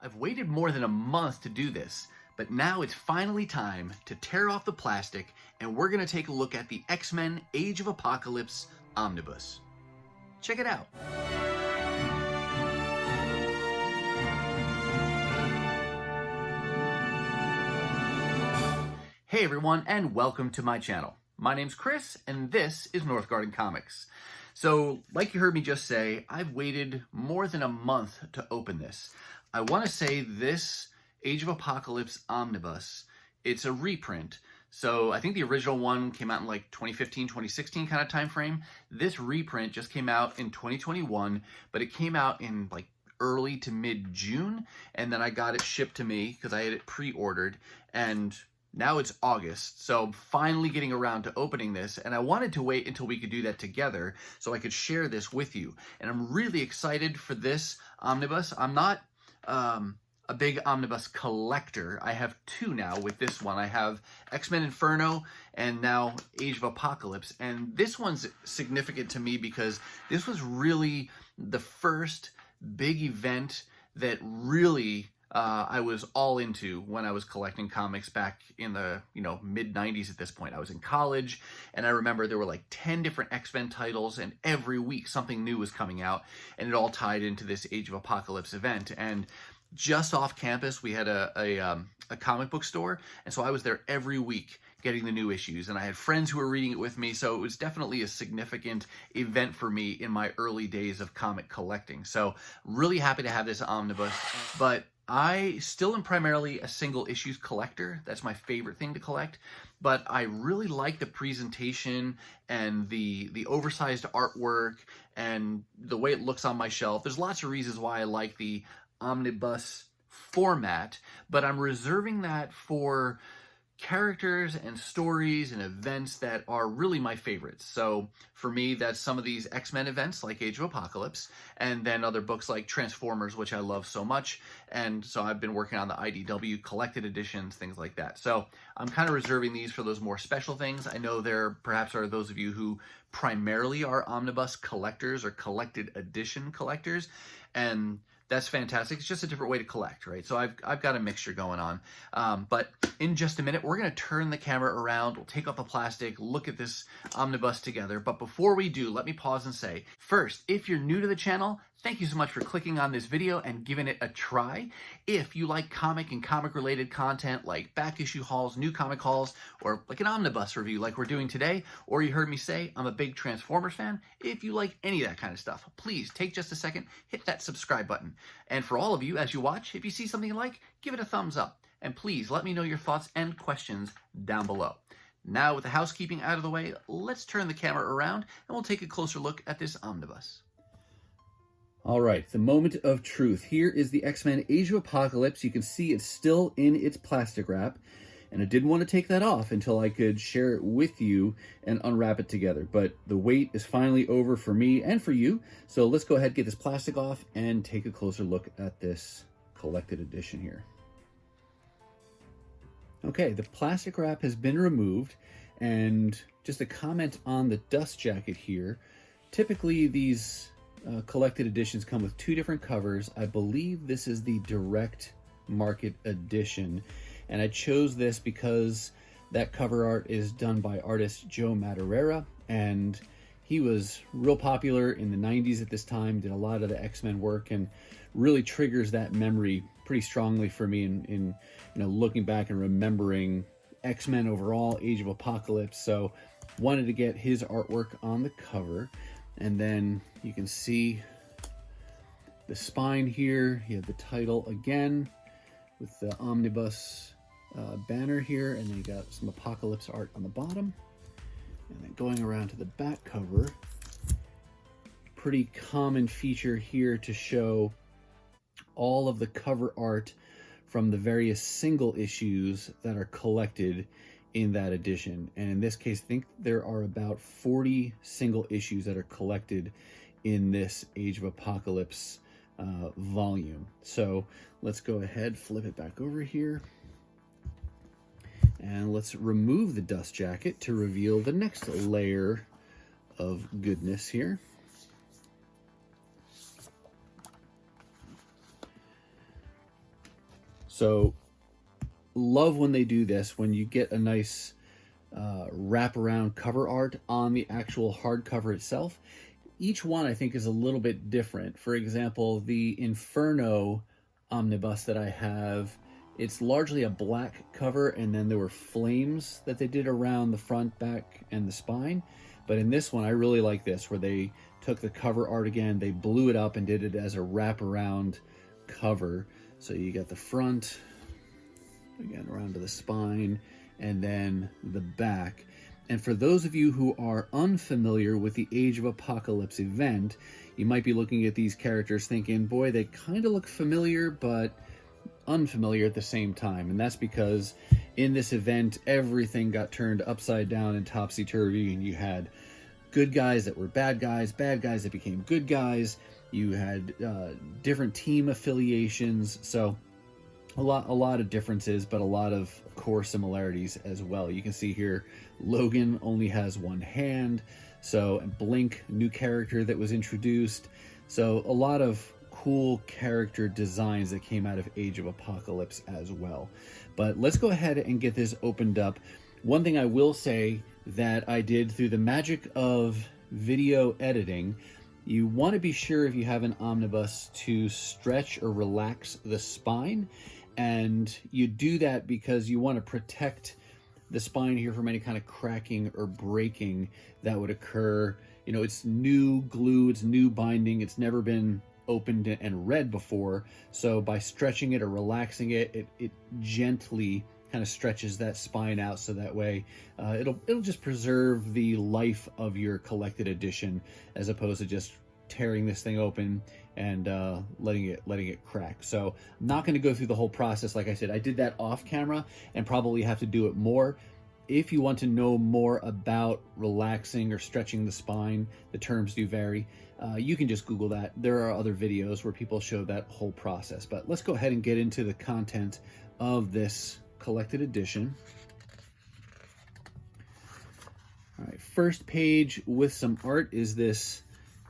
I've waited more than a month to do this, but now it's finally time to tear off the plastic and we're going to take a look at the X-Men Age of Apocalypse Omnibus. Check it out. Hey everyone, and welcome to my channel. My name's Chris, and this is Northgarden Comics. So, like you heard me just say, I've waited more than a month to open this. I want to say this Age of Apocalypse Omnibus, it's a reprint. So I think the original one came out in like 2015, 2016 kind of time frame. This reprint just came out in 2021, but it came out in like early to mid-June, and then I got it shipped to me because I had it pre-ordered, and now it's August, so I'm finally getting around to opening this, and I wanted to wait until we could do that together so I could share this with you. And I'm really excited for this omnibus. I'm not a big omnibus collector. I have two now with this one. I have X-Men Inferno and now Age of Apocalypse, and this one's significant to me because this was really the first big event that really I was all into when I was collecting comics back in the mid-90s at this point. I was in college, and I remember there were like 10 different X-Men titles, and every week something new was coming out, and it all tied into this Age of Apocalypse event. And just off campus, we had a comic book store, and so I was there every week getting the new issues, and I had friends who were reading it with me, so it was definitely a significant event for me in my early days of comic collecting. So really happy to have this omnibus, but I still am primarily a single issues collector. That's my favorite thing to collect, but I really like the presentation and the oversized artwork and the way it looks on my shelf. There's lots of reasons why I like the omnibus format, but I'm reserving that for characters and stories and events that are really my favorites. So for me, that's some of these X-Men events like Age of Apocalypse, and then other books like Transformers, which I love so much. And so I've been working on the IDW collected editions, things like that. So I'm kind of reserving these for those more special things. I know there perhaps are those of you who primarily are omnibus collectors or collected edition collectors, and that's fantastic. It's just a different way to collect, right? So I've got a mixture going on. But in just a minute, we're going to turn the camera around. We'll take off the plastic, look at this omnibus together. But before we do, let me pause and say, first, if you're new to the channel, thank you so much for clicking on this video and giving it a try. If you like comic and comic-related content like back issue hauls, new comic hauls, or like an omnibus review like we're doing today, or you heard me say I'm a big Transformers fan, if you like any of that kind of stuff, please take just a second, hit that subscribe button. And for all of you, as you watch, if you see something you like, give it a thumbs up. And please let me know your thoughts and questions down below. Now, with the housekeeping out of the way, let's turn the camera around and we'll take a closer look at this omnibus. All right, the moment of truth. Here is the X-Men Age of Apocalypse. You can see it's still in its plastic wrap, and I didn't want to take that off until I could share it with you and unwrap it together. But the wait is finally over for me and for you, so let's go ahead and get this plastic off and take a closer look at this collected edition here. Okay, the plastic wrap has been removed, and just a comment on the dust jacket here. Typically, these collected editions come with two different covers. I believe this is the direct market edition, and I chose this because that cover art is done by artist Joe Madureira, and he was real popular in the 90s at this time, did a lot of the X-Men work, and really triggers that memory pretty strongly for me in looking back and remembering X-Men overall, Age of Apocalypse. So wanted to get his artwork on the cover. And then you can see the spine here. You have the title again with the omnibus banner here, and then you got some Apocalypse art on the bottom. And then going around to the back cover, pretty common feature here to show all of the cover art from the various single issues that are collected in that edition. And in this case, I think there are about 40 single issues that are collected in this Age of Apocalypse volume. So let's go ahead, flip it back over here, and let's remove the dust jacket to reveal the next layer of goodness here. So love when they do this, when you get a nice wraparound cover art on the actual hardcover itself. Each one I think is a little bit different. For example, the Inferno omnibus that I have, it's largely a black cover, and then there were flames that they did around the front, back, and the spine. But in this one, I really like this, where they took the cover art again, they blew it up and did it as a wraparound cover. So you got the front, again, around to the spine, and then the back. And for those of you who are unfamiliar with the Age of Apocalypse event, you might be looking at these characters thinking, boy, they kind of look familiar, but unfamiliar at the same time. And that's because in this event, everything got turned upside down and topsy-turvy, and you had good guys that were bad guys that became good guys. You had different team affiliations. So a lot of differences, but a lot of core similarities as well. You can see here, Logan only has one hand. So Blink, new character that was introduced. So a lot of cool character designs that came out of Age of Apocalypse as well. But let's go ahead and get this opened up. One thing I will say that I did through the magic of video editing, you want to be sure if you have an omnibus to stretch or relax the spine. And you do that because you want to protect the spine here from any kind of cracking or breaking that would occur. You know, it's new glue, it's new binding, it's never been opened and read before. So by stretching it or relaxing it, it gently kind of stretches that spine out, so that way it'll just preserve the life of your collected edition, as opposed to just tearing this thing open and letting it crack. So I'm not going to go through the whole process. Like I said, I did that off camera and probably have to do it more. If you want to know more about relaxing or stretching the spine, the terms do vary. You can just Google that. There are other videos where people show that whole process. But let's go ahead and get into the content of this collected edition. All right, first page with some art is this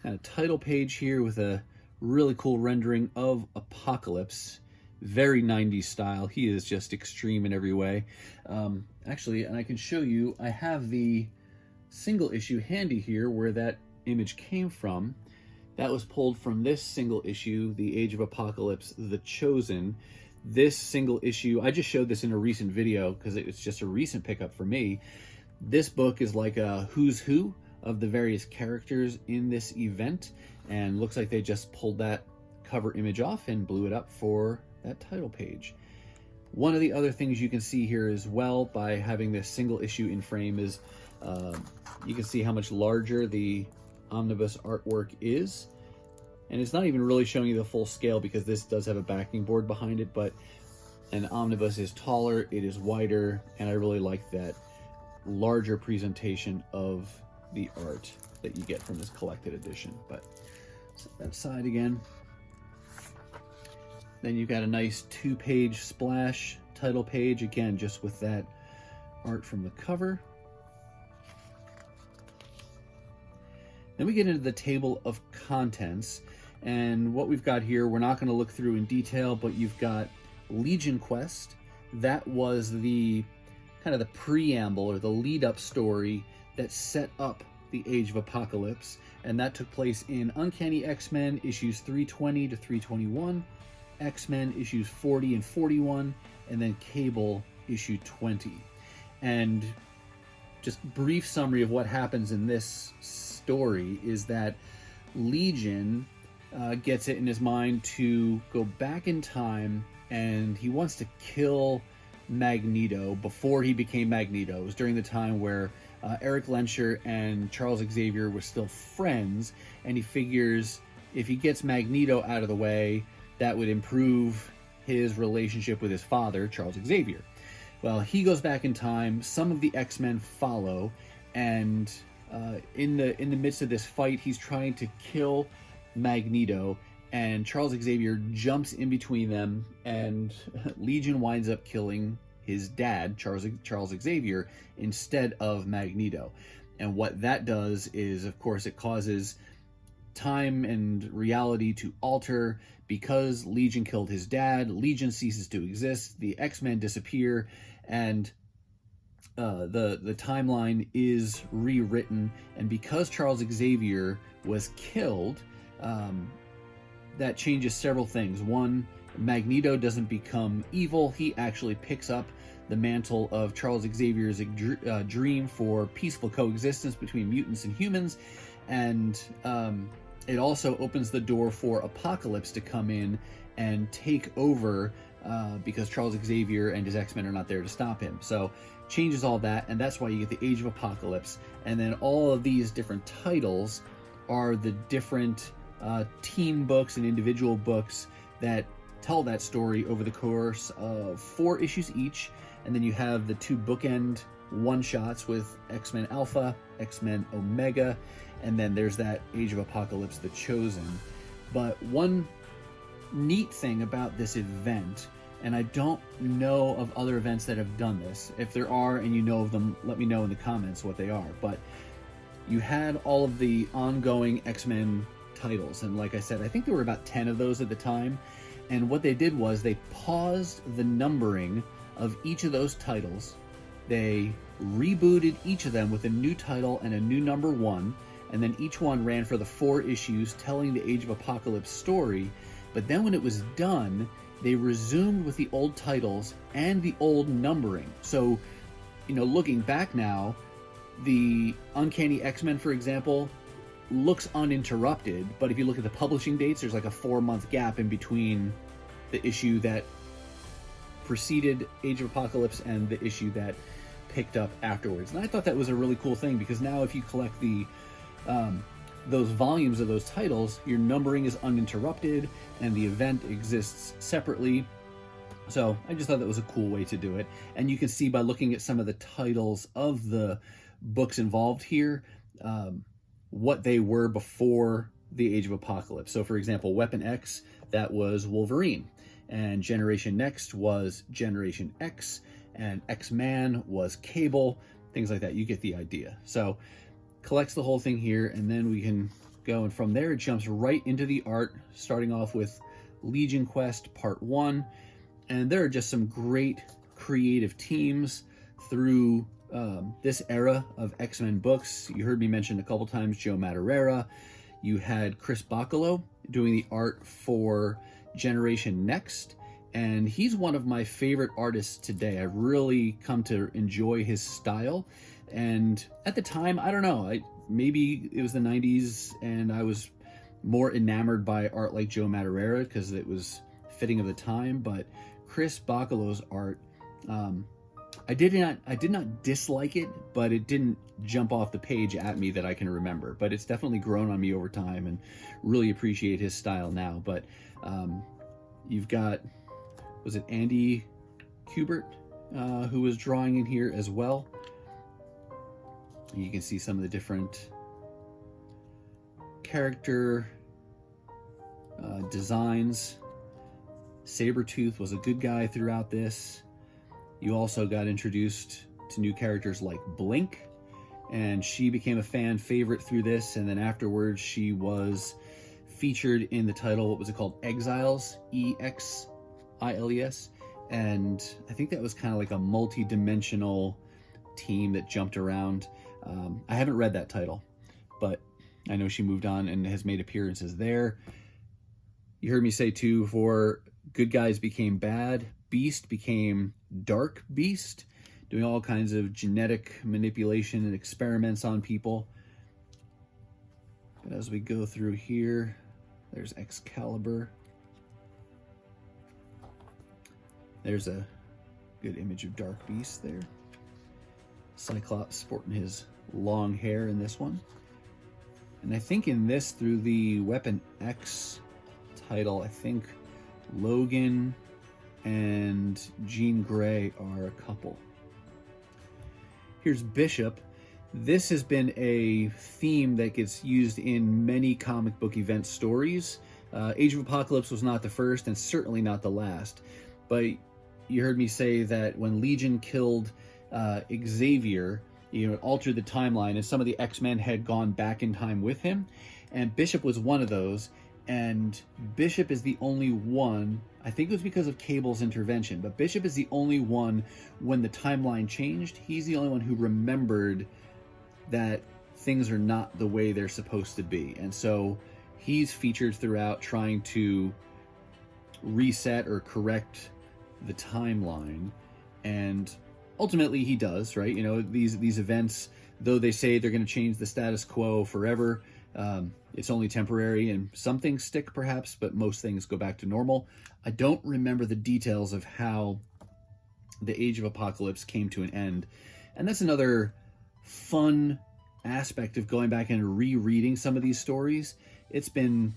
kind of title page here with a really cool rendering of Apocalypse. Very 90s style. He is just extreme in every way. Actually, and I can show you, I have the single issue handy here where that image came from. That was pulled from this single issue, The Age of Apocalypse, The Chosen. This single issue, I just showed this in a recent video because it's just a recent pickup for me. This book is like a who's who of the various characters in this event, and looks like they just pulled that cover image off and blew it up for that title page. One of the other things you can see here as well by having this single issue in frame is you can see how much larger the omnibus artwork is. And it's not even really showing you the full scale because this does have a backing board behind it, but an omnibus is taller, it is wider, and I really like that larger presentation of the art that you get from this collected edition. But set that aside again. Then you've got a nice 2-page splash title page, again, just with that art from the cover. Then we get into the table of contents, and what we've got here, we're not going to look through in detail, but you've got Legion Quest. That was the kind of the preamble or the lead-up story that set up the Age of Apocalypse, and that took place in Uncanny X-Men issues 320 to 321, X-Men issues 40 and 41, and then Cable issue 20. And just brief summary of what happens in this story is that Legion gets it in his mind to go back in time, and he wants to kill Magneto before he became Magneto. It was during the time where Eric Lensher and Charles Xavier were still friends, and he figures if he gets Magneto out of the way, that would improve his relationship with his father, Charles Xavier. Well, he goes back in time, some of the X-Men follow, and in the midst of this fight, he's trying to kill Magneto, and Charles Xavier jumps in between them, and Legion winds up killing his dad, Charles Xavier, instead of Magneto. And what that does is, of course, it causes time and reality to alter because Legion killed his dad. Legion ceases to exist. The X-Men disappear, and the timeline is rewritten. And because Charles Xavier was killed, that changes several things. One, Magneto doesn't become evil. He actually picks up the mantle of Charles Xavier's dream for peaceful coexistence between mutants and humans. And it also opens the door for Apocalypse to come in and take over because Charles Xavier and his X-Men are not there to stop him. So changes all that, and that's why you get the Age of Apocalypse. And then all of these different titles are the different team books and individual books that tell that story over the course of 4 issues each. And then you have the 2 bookend one-shots with X-Men Alpha, X-Men Omega, and then there's that Age of Apocalypse, The Chosen. But one neat thing about this event, and I don't know of other events that have done this. If there are and you know of them, let me know in the comments what they are. But you had all of the ongoing X-Men titles, and like I said, I think there were about 10 of those at the time. And what they did was they paused the numbering of each of those titles. They rebooted each of them with a new title and a new number 1, and then each one ran for the 4 issues telling the Age of Apocalypse story. But then when it was done, they resumed with the old titles and the old numbering. So, you know, looking back now, the Uncanny X-Men, for example, looks uninterrupted, but if you look at the publishing dates, there's like a 4-month gap in between the issue that preceded Age of Apocalypse and the issue that picked up afterwards. And I thought that was a really cool thing, because now if you collect the those volumes of those titles, your numbering is uninterrupted and the event exists separately. So I just thought that was a cool way to do it. And you can see by looking at some of the titles of the books involved here, what they were before the Age of Apocalypse. So for example, Weapon X, that was Wolverine, and Generation Next was Generation X, and X-Man was Cable, things like that. You get the idea. So collects the whole thing here, and then we can go, and from there it jumps right into the art, starting off with Legion Quest Part 1. And there are just some great creative teams through this era of X-Men books. You heard me mention a couple times Joe Madureira. You had Chris Bachalo doing the art for Generation Next, and he's one of my favorite artists today. I've really come to enjoy his style. And at the time, I don't know, maybe it was the 90s and I was more enamored by art like Joe Madureira because it was fitting of the time. But Chris Bachalo's art, I did not dislike it, but it didn't jump off the page at me that I can remember. But it's definitely grown on me over time, and really appreciate his style now. But you've got, was it Andy Kubert who was drawing in here as well. You can see some of the different character designs. Sabretooth was a good guy throughout this. You also got introduced to new characters like Blink, and she became a fan favorite through this, and then afterwards she was featured in the title, what was it called? Exiles, E-X-I-L-E-S, and I think that was kind of like a multi-dimensional team that jumped around. I haven't read that title, but I know she moved on and has made appearances there. You heard me say too, for good guys became bad, Beast became Dark Beast, doing all kinds of genetic manipulation and experiments on people. But as we go through here, there's Xcalibur. There's a good image of Dark Beast there. Cyclops sporting his long hair in this one. And I think in this, through the Weapon X title, I think Logan and Jean Grey are a couple. Here's Bishop. This has been a theme that gets used in many comic book event stories. Age of Apocalypse was not the first, and certainly not the last. But you heard me say that when Legion killed Xavier, you know, it altered the timeline, and some of the X-Men had gone back in time with him. and Bishop was one of those. And Bishop is the only one, I think it was because of Cable's intervention, but Bishop is the only one, when the timeline changed, he's the only one who remembered that things are not the way they're supposed to be. And so he's featured throughout trying to reset or correct the timeline. And ultimately he does, right? You know, these events, though they say they're going to change the status quo forever, it's only temporary, and some things stick perhaps, but most things go back to normal. I don't remember the details of how the Age of Apocalypse came to an end. And that's another fun aspect of going back and rereading some of these stories. It's been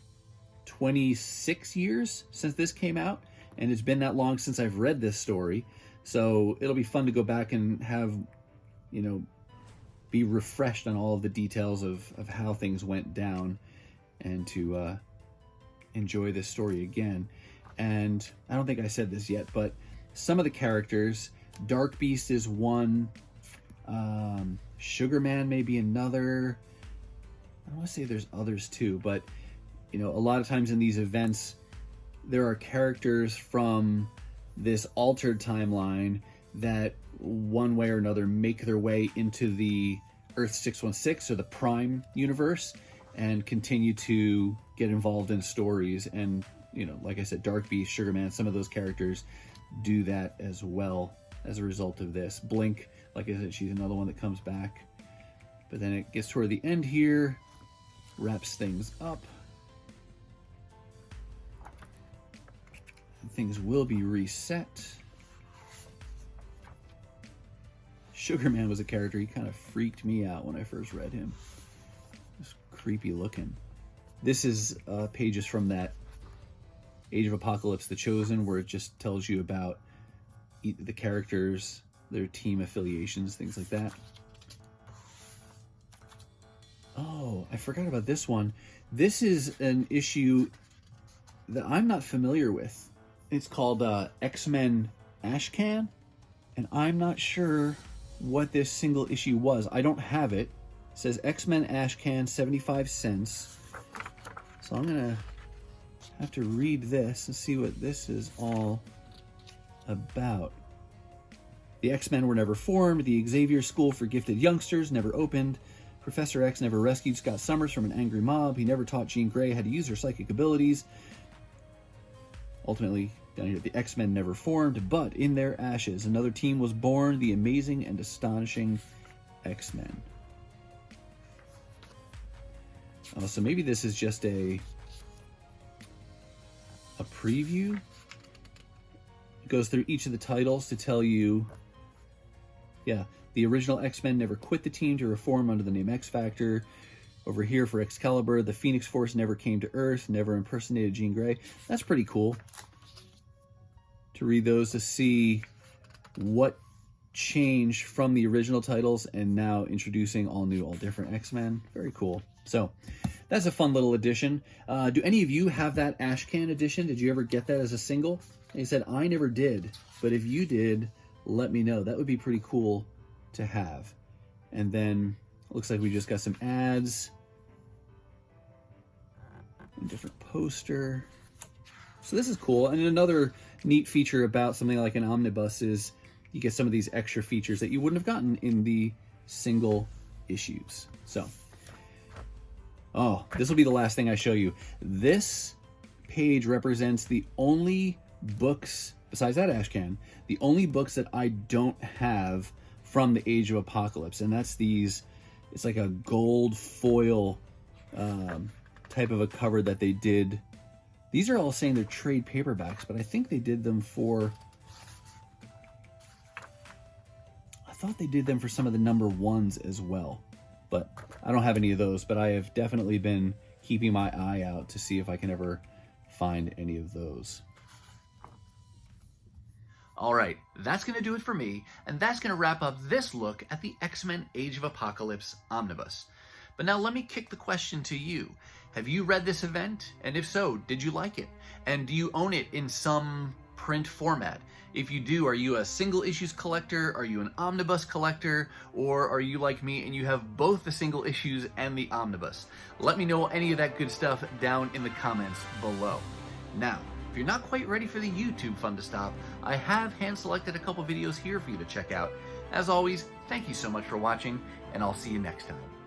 26 years since this came out, and it's been that long since I've read this story. So it'll be fun to go back and have, you know, be refreshed on all of the details of how things went down, and to enjoy this story again. And I don't think I said this yet, but some of the characters, Dark Beast is one, Sugar Man may be another. I want to say there's others too, but you know, a lot of times in these events, there are characters from this altered timeline that one way or another make their way into the Earth 616 or the Prime universe and continue to get involved in stories. And, you know, like I said, Dark Beast, Sugar Man, some of those characters do that as well as a result of this. Blink, like I said, she's another one that comes back. But then it gets toward the end here, wraps things up. And things will be reset. Sugar Man was a character, he kind of freaked me out when I first read him. Just creepy looking. This is pages from that Age of Apocalypse, The Chosen, where it just tells you about the characters, their team affiliations, things like that. Oh, I forgot about this one. This is an issue that I'm not familiar with. It's called X-Men Ashcan, and I'm not sure what this single issue was. I don't have it. It says X-Men Ashcan, 75 cents. So I'm gonna have to read this and see what this is all about. The X-Men were never formed. The Xavier School for Gifted Youngsters never opened. Professor X never rescued Scott Summers from an angry mob. He never taught Jean Grey how to use her psychic abilities. Ultimately, down here, the X-Men never formed, but in their ashes, another team was born, the amazing and astonishing X-Men. So maybe this is just a preview. It goes through each of the titles to tell you, yeah, the original X-Men never quit the team to reform under the name X-Factor. Over here for Xcalibur, the Phoenix Force never came to Earth, never impersonated Jean Grey. That's pretty cool to read those, to see what changed from the original titles and now introducing all new, all different X-Men. Very cool. So that's a fun little addition. Do any of you have that Ashcan edition? Did you ever get that as a single? And he said, I never did, but if you did, let me know. That would be pretty cool to have. And then looks like we just got some ads. A different poster. So this is cool. And another neat feature about something like an Omnibus is you get some of these extra features that you wouldn't have gotten in the single issues. So, oh, this will be the last thing I show you. This page represents the only books, besides that Ashcan, the only books that I don't have from the Age of Apocalypse. And that's these, it's like a gold foil type of a cover that they did. These are all saying they're trade paperbacks, but I think they did them for, I thought they did them for some of the number ones as well. But I don't have any of those, but I have definitely been keeping my eye out to see if I can ever find any of those. All right, that's going to do it for me, and that's going to wrap up this look at the X-Men Age of Apocalypse Omnibus. But now let me kick the question to you. Have you read this event? And if so, did you like it? And do you own it in some print format? If you do, are you a single issues collector? Are you an omnibus collector? Or are you like me and you have both the single issues and the omnibus? Let me know any of that good stuff down in the comments below. Now, if you're not quite ready for the YouTube fun to stop, I have hand-selected a couple videos here for you to check out. As always, thank you so much for watching, and I'll see you next time.